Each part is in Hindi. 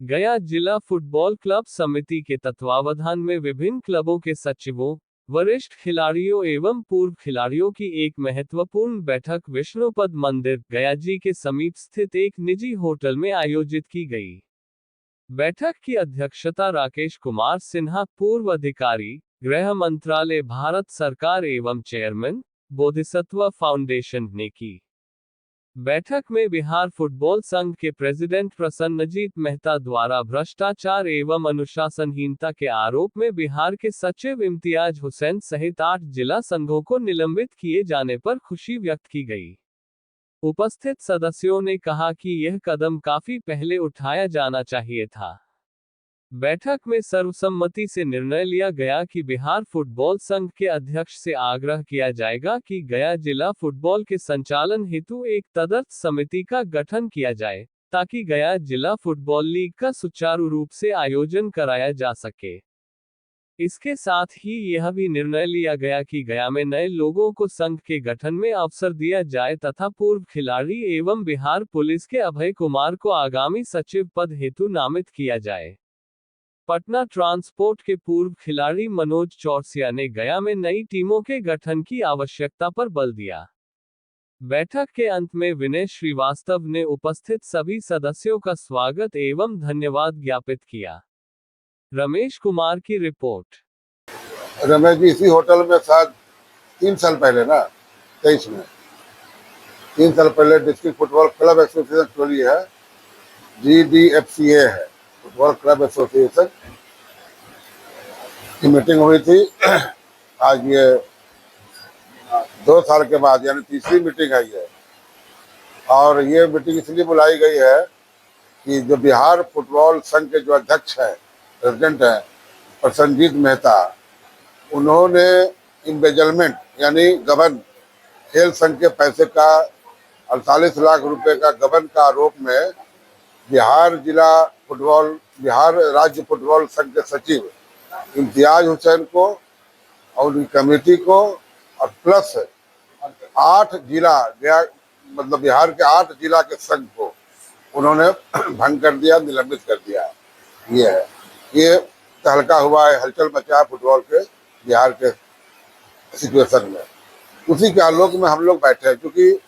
गया जिला फुटबॉल क्लब समिति के तत्वावधान में विभिन्न क्लबों के सचिवों, वरिष्ठ खिलाड़ियों एवं पूर्व खिलाड़ियों की एक महत्वपूर्ण बैठक विष्णुपद मंदिर, गया जी के समीप स्थित एक निजी होटल में आयोजित की गई। बैठक की अध्यक्षता राकेश कुमार सिन्हा, पूर्व अधिकारी, गृह मंत्रालय, भारत सरकार एवं चेयरमैन, बोधिसत्व फाउंडेशन ने की। बैठक में बिहार फुटबॉल संघ के प्रेसिडेंट प्रसन्नजीत मेहता द्वारा भ्रष्टाचार एवं अनुशासनहीनता के आरोप में बिहार के सचिव इम्तियाज हुसैन सहित 8 जिला संघों को निलंबित किए जाने पर खुशी व्यक्त की गई। उपस्थित सदस्यों ने कहा कि यह कदम काफी पहले उठाया जाना चाहिए था। बैठक में सर्वसम्मति से निर्णय लिया गया कि बिहार फुटबॉल संघ के अध्यक्ष से आग्रह किया जाएगा कि गया जिला फुटबॉल के संचालन हेतु एक तदर्थ समिति का गठन किया जाए, ताकि गया जिला फुटबॉल लीग का सुचारू रूप से आयोजन कराया जा सके। इसके साथ ही यह भी निर्णय लिया गया कि गया में नए लोगों को संघ के गठन में अवसर दिया जाए तथा पूर्व खिलाड़ी एवं बिहार पुलिस के अभय कुमार को आगामी सचिव पद हेतु नामित किया जाए। पटना ट्रांसपोर्ट के पूर्व खिलाड़ी मनोज चौरसिया ने गया में नई टीमों के गठन की आवश्यकता पर बल दिया। बैठक के अंत में विनय श्रीवास्तव ने उपस्थित सभी सदस्यों का स्वागत एवं धन्यवाद ज्ञापित किया। रमेश कुमार की रिपोर्ट। रमेश जी इसी होटल में शायद 3 साल पहले ना 23 में 3 साल पहले डिस्ट्रिक्ट फुटबॉल क्लब एसोसिएशन खोली है, GDFCA है, फुटबॉल क्लब एसोसिएशन की मीटिंग हुई थी। आज ये 2 साल के बाद यानी तीसरी मीटिंग आई है और ये मीटिंग इसलिए बुलाई गई है कि जो बिहार फुटबॉल संघ के जो अध्यक्ष है, प्रेसिडेंट है प्रसन्नजीत मेहता, उन्होंने इम्बेजलमेंट यानी गबन, खेल संघ के पैसे का 48 लाख रुपए का गबन का आरोप में बिहार राज्य फुटबॉल संघ के सचिव इम्तियाज हुसैन को और उनकी कमेटी को और प्लस 8 जिला मतलब बिहार के 8 जिला के संघ को उन्होंने भंग कर दिया, निलंबित कर दिया। ये तहलका हुआ है, हलचल मचा है फुटबॉल के बिहार के सिचुएशन में। उसी के आलोक में हम लोग बैठे हैं, क्योंकि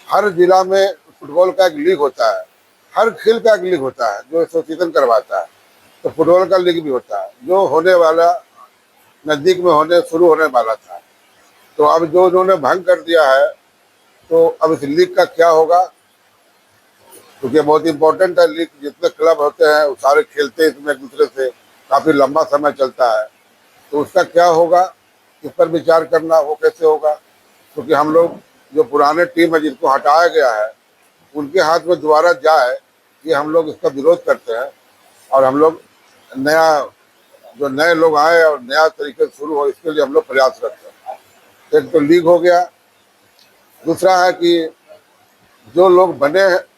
हर जिला में फुटबॉल का एक लीग होता है, हर खेल का एक लीग होता है जो एसोसिएशन करवाता है, तो फुटबॉल का लीग भी होता है जो होने वाला नजदीक में शुरू होने वाला था। तो अब जो उन्होंने भंग कर दिया है, तो अब इस लीग का क्या होगा, क्योंकि बहुत इंपॉर्टेंट है लीग। जितने क्लब होते हैं वो सारे खेलते हैं इसमें एक दूसरे से, काफी लंबा समय चलता है, तो उसका क्या होगा इस पर विचार करना। वो कैसे होगा, क्योंकि हम लोग जो पुराने टीम है जिसको हटाया गया है उनके हाथ में दोबारा जाए, ये हम लोग इसका विरोध करते हैं। और हम लोग नए लोग आए और नया तरीके से शुरू हो, इसके लिए हम लोग प्रयासरत हैं। एक तो लीग हो गया, दूसरा है कि जो लोग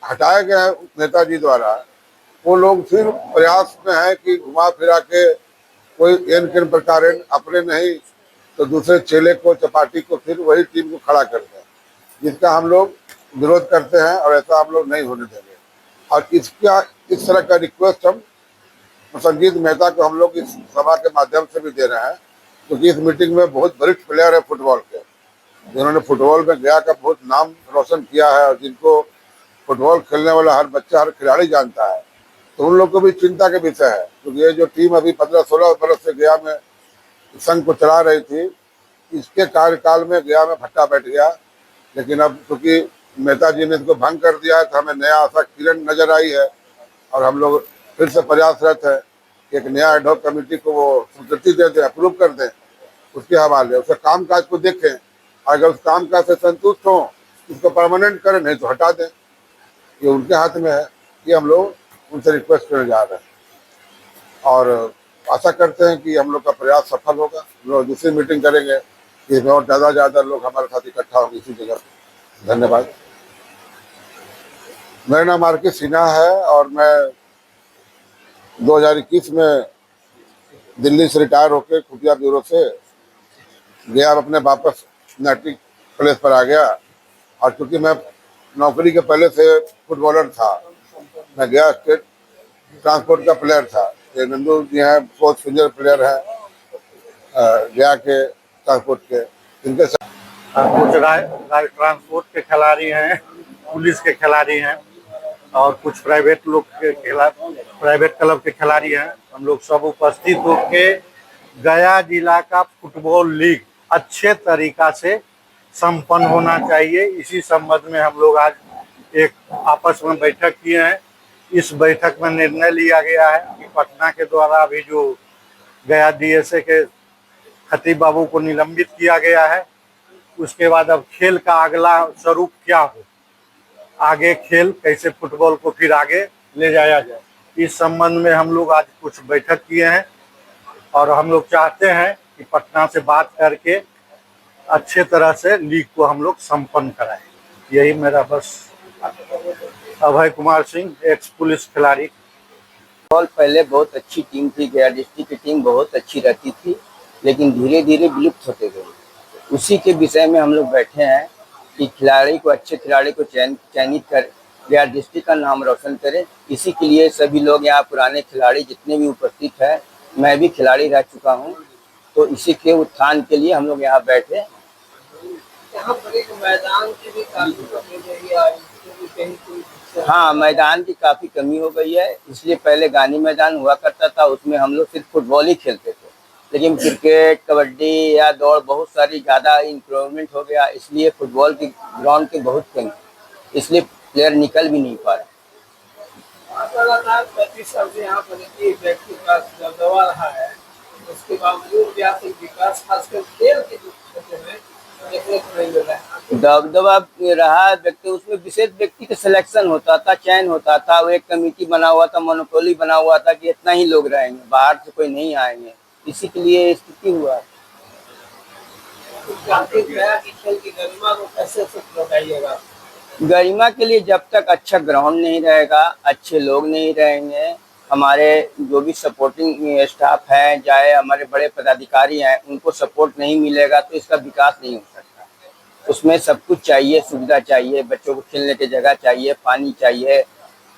हटाए गए हैं नेताजी द्वारा, वो लोग फिर प्रयास में है कि घुमा फिरा के कोई एन किन प्रकार अपने नहीं तो दूसरे चेले को, चपाटी को, फिर वही टीम को खड़ा करते हैं, जिसका हम लोग विरोध करते हैं और ऐसा हम लोग नहीं होने देंगे। और इस तरह का रिक्वेस्ट हम प्रसन्नजीत मेहता को हम लोग इस सभा के माध्यम से भी दे रहे हैं, क्योंकि इस मीटिंग में बहुत वरिष्ठ प्लेयर है फुटबॉल के, जिन्होंने फुटबॉल में गया का बहुत नाम रोशन किया है और जिनको फुटबॉल खेलने वाला हर बच्चा, हर खिलाड़ी जानता है। तो उन लोग को भी चिंता के विषय है, क्योंकि ये जो टीम अभी 15-16 बरस से गया में संघ को चला रही थी, इसके कार्यकाल में गया में भट्टा बैठ गया। लेकिन अब क्योंकि मेहता जी ने इसको भंग कर दिया है, तो हमें नया आशा किरण नजर आई है और हम लोग फिर से प्रयासरत है कि एक नया एडहॉक कमेटी को वो स्वीकृति दे दें, अप्रूव कर दें, उसके हवाले उसके कामकाज को देखें। अगर उस कामकाज से संतुष्ट हो इसको परमानेंट करें, नहीं तो हटा दें, ये उनके हाथ में है। ये हम लोग उनसे रिक्वेस्ट करने जा रहे हैं और आशा करते हैं कि हम लोग का प्रयास सफल होगा। हम लोग दूसरी मीटिंग करेंगे, इसमें और ज़्यादा लोग हमारे साथ इकट्ठा होंगे इसी जगह। धन्यवाद। मेरा नाम आर के सिन्हा है और मैं 2021 में दिल्ली से रिटायर होकर खुफिया ब्यूरो से गया, अपने वापस नेटिव प्लेस पर आ गया। और क्योंकि मैं नौकरी के पहले से फुटबॉलर था, मैं गया स्टेट ट्रांसपोर्ट का प्लेयर था। ये नंदू जी हैं, बहुत सीनियर प्लेयर है गया के ट्रांसपोर्ट के। इनके कुछ ट्रांसपोर्ट के खिलाड़ी हैं, पुलिस के खिलाड़ी हैं और कुछ प्राइवेट लोग के प्राइवेट क्लब के खिलाड़ी हैं। हम लोग सब उपस्थित होके गया जिला का फुटबॉल लीग अच्छे तरीका से संपन्न होना चाहिए, इसी संबंध में हम लोग आज एक आपस में बैठक किए हैं। इस बैठक में निर्णय लिया गया है कि पटना के द्वारा अभी जो गया डीएसए के खतीब बाबू को निलंबित किया गया है, उसके बाद अब खेल का अगला स्वरूप क्या हो, आगे खेल कैसे फुटबॉल को फिर आगे ले जाया जाए, इस संबंध में हम लोग आज कुछ बैठक किए हैं और हम लोग चाहते हैं कि पटना से बात करके अच्छे तरह से लीग को हम लोग संपन्न कराएं। यही मेरा बस। अभय कुमार सिंह, एक्स पुलिस खिलाड़ी। फुटबॉल पहले बहुत अच्छी टीम थी, गया डिस्ट्रिक्ट की टीम बहुत अच्छी रहती थी, लेकिन धीरे धीरे विलुप्त होते गई। उसी के विषय में हम लोग बैठे हैं कि खिलाड़ी को, अच्छे खिलाड़ी को चयनित कर गया डिस्ट्रिक्ट का नाम रोशन करें। इसी के लिए सभी लोग यहाँ पुराने खिलाड़ी जितने भी उपस्थित हैं, मैं भी खिलाड़ी रह चुका हूँ, तो इसी के उत्थान के लिए हम लोग यहाँ बैठे। यहाँ पर एक मैदान की भी काफी कमी है। हाँ, मैदान की काफ़ी कमी हो गई है, इसलिए पहले गांधी मैदान हुआ करता था, उसमें हम लोग सिर्फ फुटबॉल ही खेलते थे, लेकिन क्रिकेट, कबड्डी या दौड़ बहुत सारी ज़्यादा इम्प्रूवमेंट हो गया, इसलिए फुटबॉल की ग्राउंड की बहुत कमी, इसलिए प्लेयर निकल भी नहीं पा रहे। लगातार 35 साल से यहाँ पर एक व्यक्ति का दबदबा रहा है, उसके बावजूद विकास खासकर खेल के क्षेत्र में देखने को नहीं मिल रहा है। दबदबा रहा व्यक्ति, उसमें विशेष व्यक्ति का सिलेक्शन होता था, चयन होता था, वो एक कमेटी बना हुआ था, मोनोपोली बना हुआ था कि इतना ही लोग रहेंगे, बाहर से कोई नहीं आएंगे, इसी के लिए स्थिति हुआ। खेल की गरिमा को कैसे बताइएगा? गरिमा के लिए जब तक अच्छा ग्राउंड नहीं रहेगा, अच्छे लोग नहीं रहेंगे, हमारे जो भी सपोर्टिंग स्टाफ है, चाहे हमारे बड़े पदाधिकारी हैं, उनको सपोर्ट नहीं मिलेगा तो इसका विकास नहीं हो सकता। उसमें सब कुछ चाहिए, सुविधा चाहिए, बच्चों को खेलने की जगह चाहिए, पानी चाहिए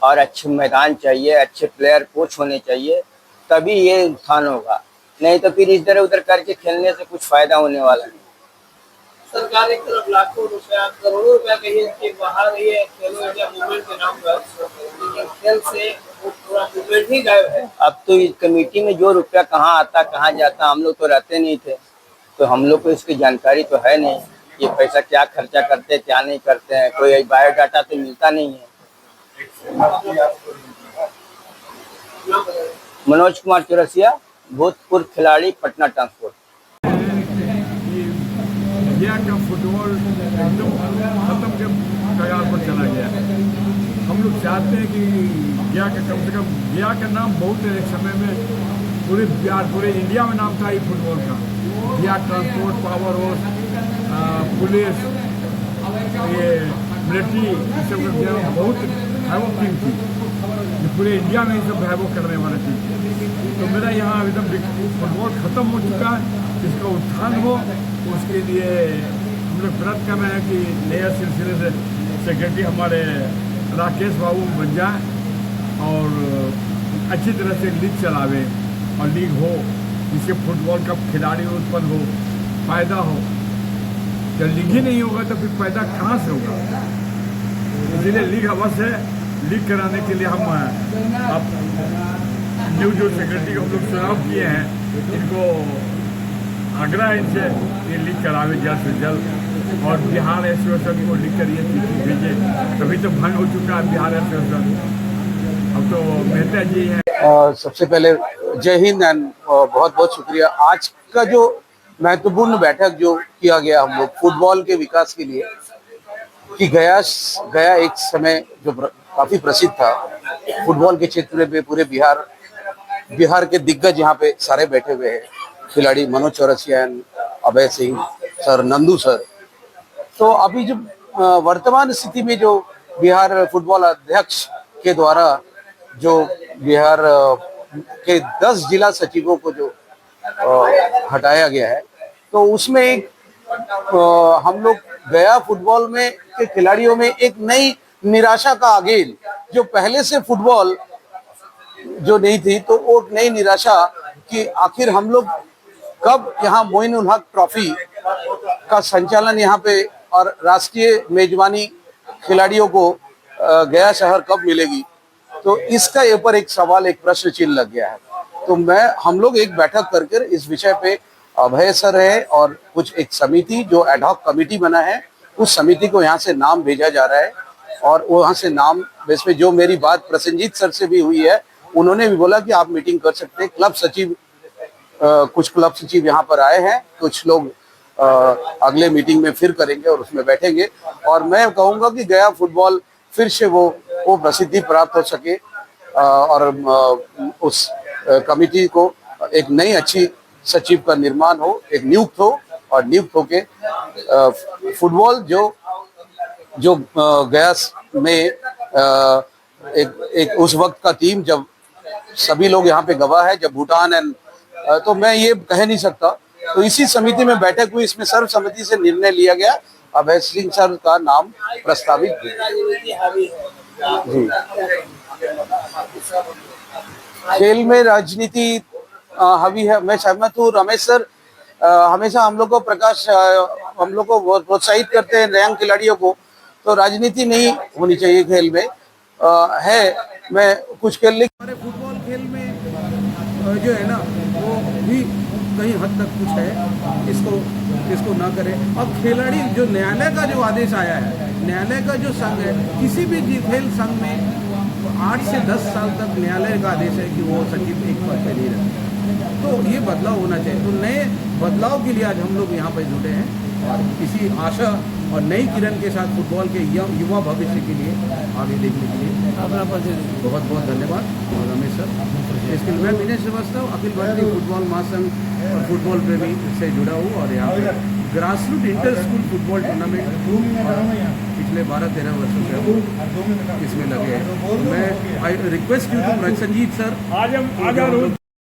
और अच्छे मैदान चाहिए, अच्छे प्लेयर कोच होने चाहिए, तभी ये उत्थान होगा, नहीं तो फिर इधर उधर करके खेलने से कुछ फायदा होने वाला नहीं। सरकार एक तरफ लाखों रुपया, करोड़ों रुपया कहिए कि बाहर रही है खेलो इंडिया मूवमेंट के नाम पर, लेकिन खेल से वो पूरा मूवमेंट ही गायब है। अब तो इस कमेटी में जो रुपया कहाँ आता कहाँ जाता, हम लोग तो रहते नहीं थे, तो हम लोग को इसकी जानकारी तो है नहीं, ये पैसा क्या खर्चा करते हैं, क्या नहीं करते हैं, कोई बायोडाटा तो मिलता नहीं है। मनोज कुमार चौरसिया, भूतपूर्व खिलाड़ी, पटना ट्रांसपोर्ट। गया का फुटबॉल एकदम खत्म के कगार पर चला गया है। हम लोग चाहते हैं कि गया का कम से कम, गया का नाम बहुत एक समय में पूरे बिहार, पूरे इंडिया में नाम था ये फुटबॉल का। गया ट्रांसपोर्ट, पावर हाउस, पुलिस, ये मिलिट्री, ये सब बहुत भयावह टीम थी, पूरे इंडिया में ये सब भयावह करने वाला टीम। तो मेरा यहाँ एकदम फुटबॉल खत्म हो चुका है, इसका उत्थान हो, उसके लिए हम लोग प्रयत्न कर रहे हैं कि नया सिलसिले से सेक्रेटरी हमारे राकेश बाबू बन जाए और अच्छी तरह से लीग चलावे और लीग हो, जिससे फुटबॉल का खिलाड़ी उत्पन्न हो, फायदा हो। जब लीग ही नहीं होगा तो फिर फायदा कहाँ से होगा? इसलिए लीग अवश्य है, लीग कराने के लिए हम अब न्यू जो सेक्रेटरी हम लोग चुनाव किए हैं, इनको आग्रह है इनसे ये लीग करावे जल्द से जल्द, और बिहार एसोसिएशन को लिख कर ये चिट्ठी भेजे, तभी तो भंग हो चुका है बिहार एसोसिएशन। अब तो मेहता जी हैं। सबसे पहले जय हिंद एंड बहुत बहुत शुक्रिया। आज का जो महत्वपूर्ण बैठक जो किया गया हम लोग फुटबॉल के विकास के लिए, कि गया एक समय जो काफी प्रसिद्ध था फुटबॉल के क्षेत्र में, पूरे बिहार के दिग्गज यहाँ पे सारे बैठे हुए हैं, खिलाड़ी मनोज चौरसिया, अभय सिंह सर, नंदू सर। तो अभी जो वर्तमान स्थिति में जो बिहार फुटबॉल अध्यक्ष के द्वारा जो बिहार के 10 जिला सचिवों को जो हटाया गया है, तो उसमें एक हम लोग गया फुटबॉल में के खिलाड़ियों में एक नई निराशा का आगेल, जो पहले से फुटबॉल जो नहीं थी, तो वो नई निराशा कि आखिर हम लोग कब यहाँ मोइन उल हक ट्रॉफी का संचालन यहाँ पे और राष्ट्रीय मेजबानी खिलाड़ियों को गया शहर कब मिलेगी। तो इसका ऊपर एक सवाल, एक प्रश्न चिन्ह लग गया है। तो हम लोग एक बैठक करके इस विषय पे अभय सर है और कुछ एक समिति जो एडहॉक कमेटी बना है, उस समिति को यहाँ से नाम भेजा जा रहा है और वहाँ से नाम बेस पे जो मेरी बात प्रसेनजीत सर से भी हुई है, उन्होंने भी बोला कि आप मीटिंग कर सकते हैं। क्लब सचिव कुछ क्लब सचिव यहाँ पर आए हैं, कुछ लोग अगले मीटिंग में फिर करेंगे और उसमें बैठेंगे और मैं कहूँगा कि गया फुटबॉल फिर से वो प्रसिद्धि प्राप्त हो सके और उस कमेटी को एक नई अच्छी सचिव का निर्माण हो, एक नियुक्त हो और नियुक्त होके फुटबॉल जो गया में एक उस वक्त का टीम, जब सभी लोग यहाँ पे गवाह है, जब भूटान एंड तो मैं ये कह नहीं सकता। तो इसी समिति में बैठक हुई, इसमें सर्वसम्मति से निर्णय लिया गया, अभय सिंह सर का नाम प्रस्तावित जी। खेल में राजनीति हावी है, मैं सहमत हूँ। रमेश सर हमेशा हम लोग को प्रोत्साहित करते हैं यंग खिलाड़ियों को, तो राजनीति नहीं होनी चाहिए खेल में। है मैं कुछ खेल हमारे फुटबॉल खेल में जो है ना वो भी कहीं हद तक कुछ है, इसको ना करें। अब खिलाड़ी जो न्यायालय का जो आदेश आया है, न्यायालय का जो संघ है, किसी भी खेल संघ में 8 से 10 साल तक न्यायालय का आदेश है कि वो सचिव एक पद पे नहीं रहते। तो ये बदलाव होना चाहिए। तो नए बदलाव के लिए आज हम लोग यहाँ पर जुटे हैं और इसी आशा और नई किरण के साथ फुटबॉल के युवा भविष्य के लिए आगे देखने के लिए बहुत बहुत धन्यवाद रमेश सर। इसके लिए मैं विनय श्रीवास्तव अखिल भारतीय फुटबॉल महासंघ और फुटबॉल प्रेमी से जुड़ा हूँ और यहाँ पे grass root inter school football tournament पिछले 12-13 वर्षों से हम इसमें लगे हैं। मैं request you to Prasenjit sir